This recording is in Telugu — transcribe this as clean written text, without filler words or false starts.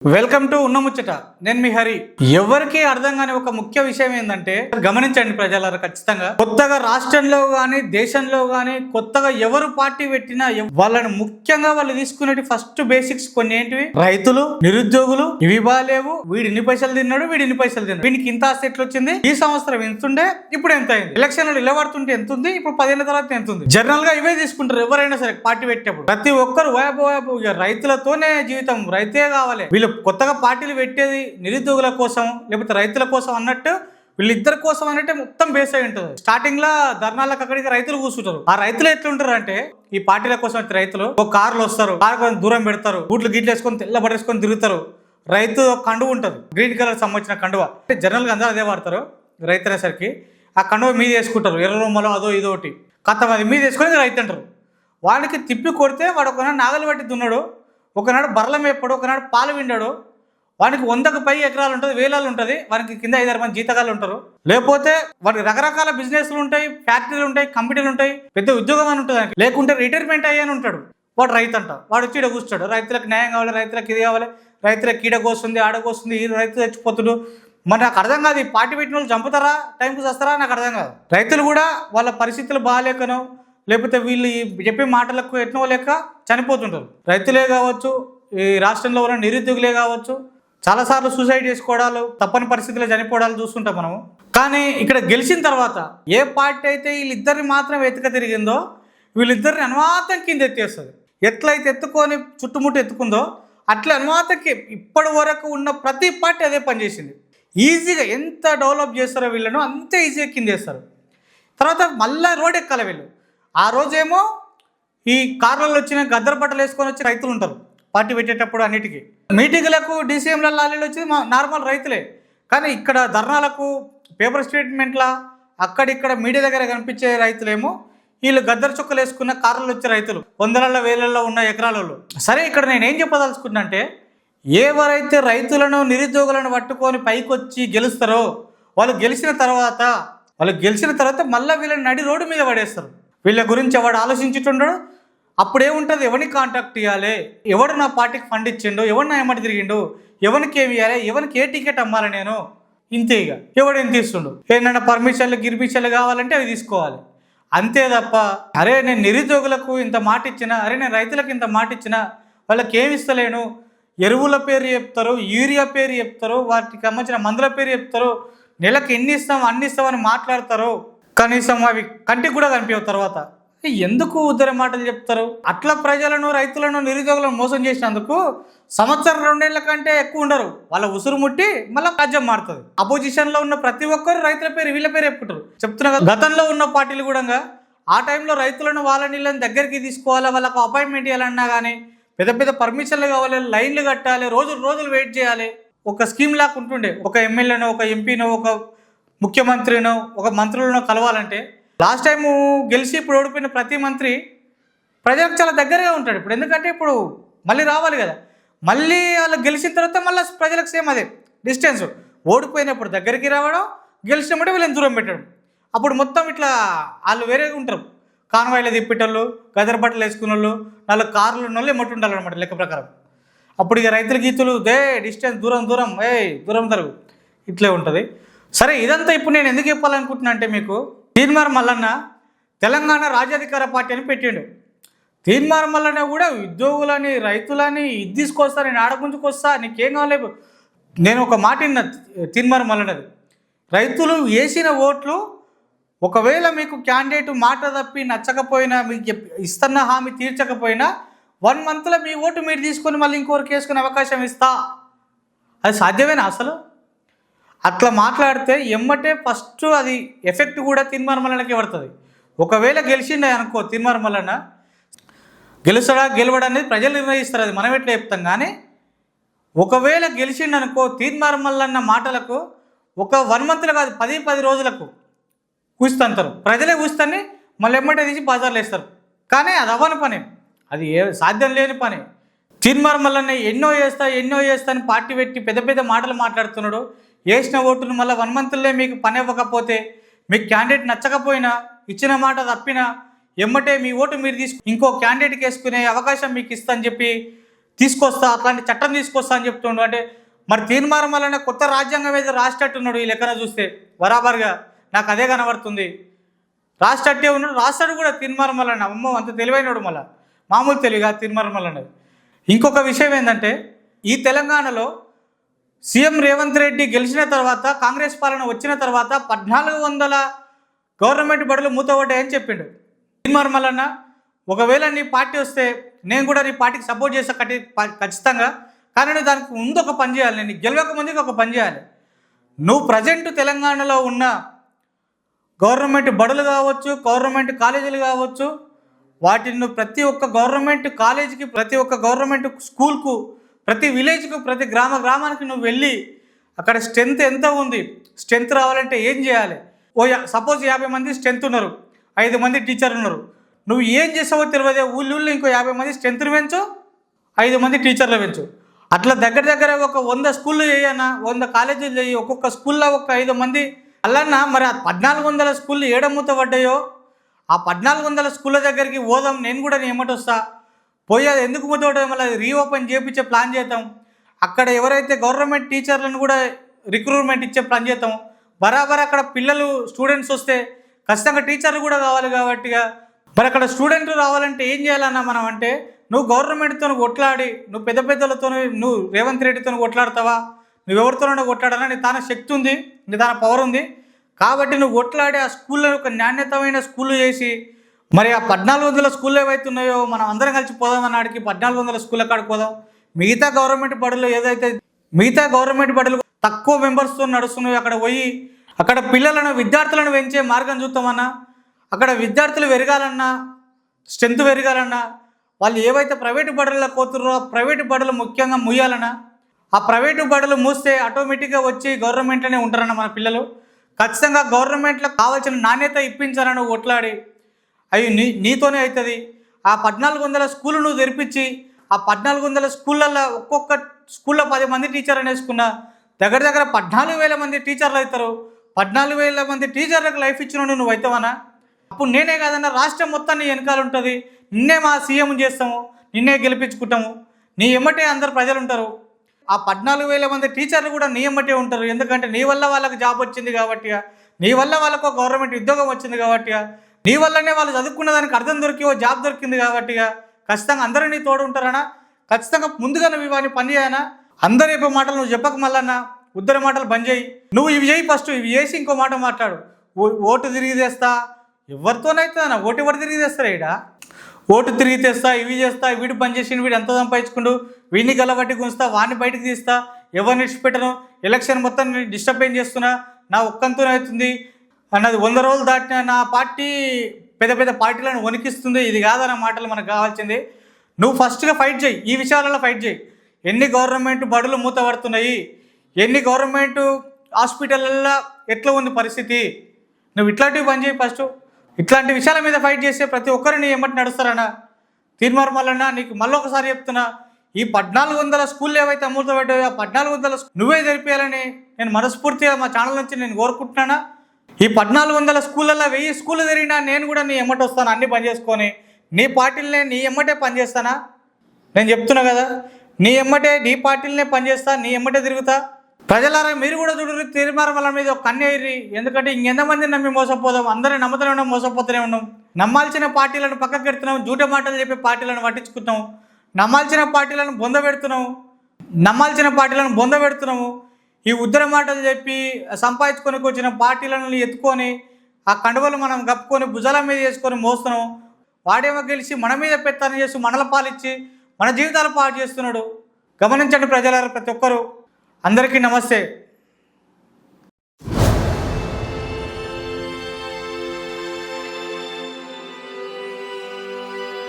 వెల్కమ్ టు ఉన్న ముచ్చట. నేను మీ హరి. ఎవరికి అర్థం కాని ఒక ముఖ్య విషయం ఏంటంటే, గమనించండి ప్రజలారా, ఖచ్చితంగా కొత్తగా రాష్ట్రంలో గాని దేశంలో గాని కొత్తగా ఎవరు పార్టీ పెట్టినా వాళ్ళని ముఖ్యంగా వాళ్ళు తీసుకునే ఫస్ట్ బేసిక్స్ కొన్ని ఏంటివి? రైతులు, నిరుద్యోగులు, ఇవి బాలేవు, వీడు ఇన్ని పైసలు తిన్నాడు, వీడు ఇన్ని పైసలు తిన్నాడు, వీనికి ఇంత ఆస్తి ఎట్లా వచ్చింది, ఈ సంవత్సరం ఎంత ఉండే, ఇప్పుడు ఎంత అయింది, ఎలక్షన్లు నిలబడుతుంటే ఎంత ఉంది, ఇప్పుడు 10 ఏళ్ల తర్వాత ఎంత ఉంది. జనరల్ గా ఇవే తీసుకుంటారు ఎవరైనా సరే పార్టీ పెట్టేప్పుడు. ప్రతి ఒక్కరు రైతులతోనే జీవితం, రైతే కావాలి. వీళ్ళు కొత్తగా పార్టీలు పెట్టేది నిరుద్యోగుల కోసం లేకపోతే రైతుల కోసం అన్నట్టు, వీళ్ళిద్దరి కోసం అన్నట్టే మొత్తం బేస్ అయి ఉంటుంది. స్టార్టింగ్ లో ధర్నాలకు అక్కడికి రైతులు కూర్చుంటారు. ఆ రైతులు ఎట్లుంటారు అంటే, ఈ పార్టీల కోసం రైతులు ఒక కార్లు వస్తారు, కారు కొంచెం దూరం పెడతారు, బూట్లు గిట్లు వేసుకొని తెల్ల బట్టేసుకొని తిరుగుతారు. రైతు కండువ ఉంటుంది, గ్రీన్ కలర్ సంబంధించిన కండువ. అంటే జనరల్ గా అందరూ అదే వాడతారు. రైతు అనేసరికి ఆ కండువ మీద వేసుకుంటారు, ఎర్ర రొమ్మలో అదో ఇదో ఒకటి కథ అది మీద వేసుకొని రైతు అంటారు. వాడికి తిప్పి కొడితే వాడు ఒకనాడు నాగలు బట్టి దున్నాడు, ఒకనాడు బర్రెల మేపాడు, ఒకనాడు పాలు విండాడు. వానికి 100కు పై ఎకరాలు ఉంటుంది, వేలాలు ఉంటుంది. వానికి కింద 5-6 మంది జీతగాళ్ళు ఉంటారు. లేకపోతే వాడికి రకరకాల బిజినెస్లు ఉంటాయి, ఫ్యాక్టరీలు ఉంటాయి, కంపెనీలు ఉంటాయి, పెద్ద ఉద్యోగం అని ఉంటుంది. లేకుంటే రిటైర్మెంట్ అయ్యాని ఉంటాడు. వాడు రైతు అంట. వాడు వచ్చి ఈడ కూర్చుంటాడు. రైతులకు న్యాయం కావాలి, రైతులకు ఇది కావాలి, రైతులకు ఈడ కోస్తుంది, ఆడ కోస్తుంది, ఈ రైతు చచ్చిపోతుడు. మరి నాకు అర్థం కాదు, ఈ పార్టీ పెట్టిన వాళ్ళు చంపుతారా, టైంకి వస్తారా, నాకు అర్థం కాదు. రైతులు కూడా వాళ్ళ పరిస్థితులు బాగాలేకనో లేకపోతే వీళ్ళు చెప్పే మాటలకు ఎట్నో లేక చనిపోతుంటారు. రైతులే కావచ్చు, ఈ రాష్ట్రంలో ఉన్న నిరుద్యోగులే కావచ్చు, చాలాసార్లు సూసైడ్ చేసుకోవడాలు, తప్పని పరిస్థితుల్లో చనిపోవడాలు చూస్తుంటాం మనము. కానీ ఇక్కడ గెలిచిన తర్వాత ఏ పార్టీ అయితే వీళ్ళిద్దరిని మాత్రం ఎత్తుక తిరిగిందో, వీళ్ళిద్దరిని అనుమాతం కింద ఎత్తేస్తుంది. ఎట్లయితే ఎత్తుకొని చుట్టుముట్టు ఎత్తుకుందో అట్లా అనుమాతకి ఇప్పటి వరకు ఉన్న ప్రతి పార్టీ అదే పనిచేసింది. ఈజీగా ఎంత డెవలప్ చేస్తారో వీళ్ళను అంతే ఈజీగా కింద వేస్తారు. తర్వాత మళ్ళీ రోడ్ ఎక్కాలి వీళ్ళు. ఆ రోజేమో ఈ కార్లలో వచ్చిన గద్దర బట్టలు వేసుకొని వచ్చి రైతులు ఉంటారు పార్టీ పెట్టేటప్పుడు. అన్నిటికీ మీటింగ్లకు డీసీఎంల లాలీలు వచ్చి నార్మల్ రైతులే. కానీ ఇక్కడ ధర్నాలకు, పేపర్ స్టేట్మెంట్ల అక్కడిక్కడ మీడియా దగ్గర కనిపించే రైతులేమో వీళ్ళు గద్దర చుక్కలు వేసుకున్న కార్లలో వచ్చే రైతులు, 100ల వేలల్లో ఉన్న ఎకరాలలో. సరే, ఇక్కడ నేనేం చెప్పదలుచుకున్నా అంటే, ఎవరైతే రైతులను నిరుద్యోగులను పట్టుకొని పైకొచ్చి గెలుస్తారో వాళ్ళు గెలిచిన తర్వాత మళ్ళీ వీళ్ళని నడి రోడ్డు మీద పడేస్తారు. వీళ్ళ గురించి ఎవడు ఆలోచించుతుండడు. అప్పుడేముంటుంది, ఎవరిని కాంటాక్ట్ ఇవ్వాలి, ఎవడు నా పార్టీకి ఫండ్ ఇచ్చిండు, ఎవడు నా ఎమ్మటి తిరిగిండు, ఎవరికి ఏమి ఇవ్వాలి, ఎవరికి ఏ టికెట్ అమ్మాలి, నేను ఇంతే. ఇక ఎవడు ఏం తీస్తుండు, ఏంటంటే గిర్మిషన్లు కావాలంటే అవి తీసుకోవాలి అంతే తప్ప, అరే నేను నిరుద్యోగులకు ఇంత మాట ఇచ్చినా, అరే నేను రైతులకు ఇంత మాట ఇచ్చినా వాళ్ళకి ఏమి ఇస్తలేను, ఎరువుల పేరు చెప్తారు, యూరియా పేరు చెప్తారు, వాటికి సంబంధించిన మందుల పేరు చెప్తారు, నెలకు ఎన్ని ఇస్తాం అన్ని ఇస్తామని మాట్లాడతారు. కనీసం అవి కంటికి కూడా కనిపించవు. తర్వాత ఎందుకు ఉద్దర మాటలు చెప్తారు? అట్లా ప్రజలను, రైతులను, నిరుద్యోగులను మోసం చేసినందుకు 1-2 ఏళ్ల కంటే ఎక్కువ ఉండరు. వాళ్ళ ఉసురు ముట్టి మళ్ళీ రాజ్యం మారుతుంది. అపోజిషన్ లో ఉన్న ప్రతి ఒక్కరు రైతుల పేరు, వీళ్ళ పేరు చెప్పుకుంటారు. చెప్తున్నా కదా, గతంలో ఉన్న పార్టీలు కూడా ఆ టైంలో రైతులను, వాళ్ళని దగ్గరికి తీసుకోవాలి, వాళ్ళకు అపాయింట్మెంట్ ఇవ్వాలన్నా కానీ పెద్ద పెద్ద పర్మిషన్లు కావాలి, లైన్లు కట్టాలి, రోజులు వెయిట్ చేయాలి. ఒక స్కీమ్ లాగా ఉంటుండే. ఒక ఎమ్మెల్యేనో, ఒక ఎంపీనో, ఒక ముఖ్యమంత్రినో, ఒక మంత్రులను కలవాలంటే లాస్ట్ టైం గెలిచి ఇప్పుడు ఓడిపోయిన ప్రతి మంత్రి ప్రజలకు చాలా దగ్గరగా ఉంటాడు ఇప్పుడు. ఎందుకంటే ఇప్పుడు మళ్ళీ రావాలి కదా, మళ్ళీ వాళ్ళు గెలిచిన తర్వాత మళ్ళీ ప్రజలకు సేమ్ అదే డిస్టెన్స్. ఓడిపోయినప్పుడు దగ్గరికి రావడం, గెలిచినప్పుడు వీళ్ళని దూరం పెట్టడం. అప్పుడు మొత్తం ఇట్లా వాళ్ళు వేరేగా ఉంటారు. కాన్వాయిలో తిప్పేటోళ్ళు, గదర బట్టలు వేసుకున్న వాళ్ళు, 4 కార్లు ఉన్న వాళ్ళు ఎమ్మటి ఉండాలన్నమాట లెక్క ప్రకారం. అప్పుడు ఇక రైతుల గీతులు డిస్టెన్స్ దూరం దూరం తరుగు ఇట్లే ఉంటుంది. సరే, ఇదంతా ఇప్పుడు నేను ఎందుకు చెప్పాలనుకుంటున్నా అంటే, మీకు తీన్మార్ మల్లన్న తెలంగాణ రాజ్యాధికార పార్టీ అని పెట్టిండు. తీన్మార్ మల్లన్న కూడా ఉద్యోగులని, రైతులని ఇది తీసుకొస్తా, నేను ఆడగుంజుకొస్తా, నీకేం కావాలి. నేను ఒక మాట విన్నా తీన్మార్ మల్లన్నది, రైతులు వేసిన ఓట్లు ఒకవేళ మీకు క్యాండిడేట్ మాట తప్పి నచ్చకపోయినా, మీకు ఇస్తున్న హామీ తీర్చకపోయినా 1 మంత్లో మీ ఓటు మీరు తీసుకొని మళ్ళీ ఇంకోరికి వేసుకునే అవకాశం ఇస్తా. అది సాధ్యమేనా అసలు? అట్లా మాట్లాడితే ఎమ్మటే ఫస్ట్ అది ఎఫెక్ట్ కూడా తీన్మార్ మల్లన్నకే పడుతుంది. ఒకవేళ గెలిచిండే అనుకో, తీన్మార్ మల్లన్న గెలుస్తాడా గెలవడా అనేది ప్రజలు నిర్ణయిస్తారు, అది మనం ఎట్లా చెప్తాం. కానీ ఒకవేళ గెలిచిండనుకో, తీన్మార్ మల్లన్న మాటలకు ఒక 1 మంత్లో కాదు 10 రోజులకు కూస్తాంటారు ప్రజలే. కూస్తాన్ని మళ్ళీ ఎమ్మటే తీసి బజార్లు వేస్తారు. కానీ అది అవ్వని పని, అది సాధ్యం లేని పని. తీన్మార్ మల్లన్న ఎన్నో చేస్తా అని పార్టీ పెట్టి పెద్ద మాటలు మాట్లాడుతున్నాడు. వేసిన ఓటును మళ్ళీ 1 మంత్లో మీకు పని ఇవ్వకపోతే, మీకు క్యాండిడేట్ నచ్చకపోయినా, ఇచ్చిన మాట తప్పినా ఎమ్మటే మీ ఓటు మీరు ఇంకో క్యాండిడేట్కి వేసుకునే అవకాశం మీకు ఇస్తా అని చెప్పి తీసుకొస్తా, అట్లాంటి చట్టం తీసుకొస్తా అని చెప్తుండు. అంటే మరి తీర్మానం వలన కొత్త రాజ్యాంగం ఏదో రాసేటట్టున్నాడు ఈ లెక్కన చూస్తే బరాబర్గా నాకు అదే కనబడుతుంది. రాసేటట్టే ఉన్నాడు, రాస్తాడు కూడా తీర్మానం వలన. అమ్మో అంత తెలివైనడు, మళ్ళీ మామూలు తెలివిగా తీర్మానం వలన. ఇంకొక విషయం ఏంటంటే ఈ తెలంగాణలో సీఎం రేవంత్ రెడ్డి గెలిచిన తర్వాత, కాంగ్రెస్ పాలన వచ్చిన తర్వాత 1400 గవర్నమెంట్ బడులు మూతపడ్డాయని చెప్పిండు తీర్మానం వలన. ఒకవేళ నీ పార్టీ వస్తే నేను కూడా నీ పార్టీకి సపోర్ట్ చేస్తా ఖచ్చితంగా. కానీ నువ్వు దానికి ముందు ఒక పని చేయాలి, నేను గెలవక ముందుకు ఒక పని చేయాలి. నువ్వు ప్రజెంట్ తెలంగాణలో ఉన్న గవర్నమెంట్ బడులు కావచ్చు, గవర్నమెంట్ కాలేజీలు కావచ్చు, వాటిని నువ్వు ప్రతి ఒక్క గవర్నమెంట్ కాలేజీకి, ప్రతి ఒక్క గవర్నమెంట్ స్కూల్కు, ప్రతి విలేజ్కు, ప్రతి గ్రామానికి నువ్వు వెళ్ళి అక్కడ స్ట్రెంత్ ఎంత ఉంది, స్ట్రెంత్ రావాలంటే ఏం చేయాలి. సపోజ్ 50 మంది స్ట్రెంత్ ఉన్నారు, 5 మంది టీచర్లు ఉన్నారు. నువ్వు ఏం చేసావో తెలియదే, ఊళ్ళో ఇంకో 50 మంది స్ట్రెంత్ని పెంచు, 5 మంది టీచర్లు పెంచు. అట్లా దగ్గర ఒక 100 స్కూళ్ళు చేయన్నా, 100 కాలేజీలు చేయి, ఒక్కొక్క స్కూల్లో ఒక 5 మంది అల్లన్నా. మరి ఆ 1400 స్కూళ్ళు ఏడమూత పడ్డాయో ఆ 1400 స్కూళ్ళ దగ్గరికి పోదాం, నేను కూడా నేను ఎమ్మటి వస్తా. పోయేది ఎందుకు మూతపడ్డా, మళ్ళీ రీఓపెన్ చేయించే ప్లాన్ చేద్దాం. అక్కడ ఎవరైతే గవర్నమెంట్ టీచర్లను కూడా రిక్రూట్మెంట్ ఇచ్చే ప్లాన్ చేద్దాం. బరాబర్ అక్కడ పిల్లలు స్టూడెంట్స్ వస్తే ఖచ్చితంగా టీచర్లు కూడా కావాలి కాబట్టిగా. మరి అక్కడ స్టూడెంట్లు రావాలంటే ఏం చేయాలన్నా మనం అంటే, నువ్వు గవర్నమెంట్తో కొట్లాడి, నువ్వు పెద్దలతో, నువ్వు రేవంత్ రెడ్డితో కొట్లాడతావా, నువ్వు ఎవరితోనో కొట్లాడాలా, నీ తన శక్తి ఉంది, నీ తన పవర్ ఉంది కాబట్టి నువ్వు కొట్లాడి ఆ స్కూల్లో ఒక నాణ్యతమైన స్కూళ్ళు చేసి, మరి ఆ 1400 స్కూళ్ళు ఏవైతే ఉన్నాయో మనం అందరం కలిసి పోదాం అన్నాడికి 1400 స్కూళ్ళ కాడికి పోదాం. మిగతా గవర్నమెంట్ బడులు ఏదైతే తక్కువ మెంబర్స్తో నడుస్తున్నాయో అక్కడ పోయి అక్కడ పిల్లలను, విద్యార్థులను పెంచే మార్గం చూస్తామన్నా. అక్కడ విద్యార్థులు పెరగాలన్నా, స్ట్రెంత్ పెరగాలన్నా, వాళ్ళు ఏవైతే ప్రైవేటు బడుల్లో పోతున్నారో ఆ ప్రైవేటు బడులు ముఖ్యంగా ముయ్యాలన్నా. ఆ ప్రైవేటు బడులు మూస్తే ఆటోమేటిక్గా వచ్చి గవర్నమెంట్లోనే ఉంటారన్న మన పిల్లలు. ఖచ్చితంగా గవర్నమెంట్లో కావాల్సిన నాణ్యత ఇప్పించాలని కొట్లాడి అవి నీతోనే అవుతుంది. ఆ 1400 స్కూళ్ళు నువ్వు తెరిపించి ఆ 1400 స్కూళ్ళల్లో ఒక్కొక్క స్కూల్లో 10 మంది టీచర్లు వేసుకున్నా దగ్గర 14,000 మంది టీచర్లు అవుతారు. 14,000 మంది టీచర్లకు లైఫ్ ఇచ్చిన నువ్వు అవుతావనా? అప్పుడు నేనే కాదన్నా, రాష్ట్రం మొత్తం నీ వెనకాల ఉంటుంది. నిన్నే మా సీఎం చేస్తాము, నిన్నే గెలిపించుకుంటాము. నీ ఎమ్మటే అందరు ప్రజలు ఉంటారు. ఆ 14,000 మంది టీచర్లు కూడా నీ ఎమ్మటే ఉంటారు. ఎందుకంటే నీ వల్ల వాళ్ళకి జాబ్ వచ్చింది కాబట్టి, నీ వల్ల వాళ్ళకు గవర్నమెంట్ ఉద్యోగం వచ్చింది కాబట్టి, నీ వల్లనే వాళ్ళు చదువుకున్న దానికి అర్థం దొరికి జాబ్ దొరికింది కాబట్టి ఖచ్చితంగా అందరూ నీ తోడు ఉంటారనా? ఖచ్చితంగా ముందుగా నువ్వు ఇవన్నీ పని చేయనా? అందరు చెప్పే మాటలు నువ్వు చెప్పక మళ్ళన్నా ఉద్దర మాటలు బంద్ చేయి. నువ్వు ఇవి చేయి, ఫస్ట్ ఇవి చేసి ఇంకో మాట మాట్లాడు. ఓటు తిరిగి తెస్తా, ఎవరితోనైతే అన్న ఓటు ఎవరు తిరిగి తెస్తారా? ఈడ ఓటు తిరిగి తెస్తా, ఇవి చేస్తా, వీడు పని చేసి వీడు ఎంత సంపాదించుకుంటూ వీడిని గలబట్టి గుంచుతా, వాడిని బయటకు తీస్తా, ఎవరిని ఇచ్చిపెట్టను, ఎలక్షన్ మొత్తం డిస్టర్బ్ చేస్తున్నా, నా ఒక్కంతోనే అవుతుంది అన్నది 100 రోజులు దాటిన నా పార్టీ పెద్ద పార్టీలను వణికిస్తుంది. ఇది కాదన్న మాటలు మనకు కావాల్సింది. నువ్వు ఫస్ట్గా ఫైట్ చేయి, ఈ విషయాలలో ఫైట్ చేయి. ఎన్ని గవర్నమెంట్ బడులు మూతపడుతున్నాయి, ఎన్ని గవర్నమెంట్ హాస్పిటల్లో ఎట్లా ఉంది పరిస్థితి, నువ్వు ఇట్లాంటివి పని చేయి. ఫస్ట్ ఇట్లాంటి విషయాల మీద ఫైట్ చేస్తే ప్రతి ఒక్కరిని ఏమంటే నడుస్తారన్నా. తీర్మానం వలన నీకు మళ్ళీ ఒకసారి చెప్తున్నా, ఈ 1400 స్కూళ్ళు ఏవైతే మూతపడ్డాయో ఆ 1400 నువ్వే జరిపేయాలని నేను మనస్ఫూర్తిగా మా ఛానల్ నుంచి నేను కోరుకుంటున్నానా. ఈ 1400 స్కూళ్ళల్లో 1000 స్కూళ్ళు జరిగినా నేను కూడా నీ ఎమ్మటి వస్తాను, అన్ని పని చేసుకొని నీ పార్టీలనే నీ ఎమ్మటే పనిచేస్తానా? నేను చెప్తున్నా కదా, నీ ఎమ్మటే నీ పార్టీలనే పనిచేస్తా, నీ ఎమ్మటే తిరుగుతా. ప్రజలారా మీరు కూడా చూడరు, తీర్మానం వల్ల మీద ఒక కన్ను ఎయ్యి. ఎందుకంటే ఇంకెంతమందిని నమ్మి మోసపోదాం, అందరినీ నమ్ముతూనే ఉన్నాం, మోసపోతూనే ఉన్నాం. నమ్మాల్సిన పార్టీలను పక్కకు పెడుతున్నాం, జూట మాటలు చెప్పే పార్టీలను పట్టించుకుంటాం. నమ్మాల్సిన పార్టీలను బొంద పెడుతున్నాము. ఈ ఉద్దర మాటలు చెప్పి సంపాదించుకొని వచ్చిన పార్టీలను ఎత్తుకొని ఆ కండువలు మనం కప్పుకొని భుజాల మీద చేసుకొని మోస్తున్నాం. వాడేమో గెలిచి మన మీద పెత్తనం చేస్తూ మనల పాలిచ్చి మన జీవితాలు పాడు చేస్తున్నాడు. గమనించండి ప్రజలారా, ప్రతి ఒక్కరు. అందరికీ నమస్తే.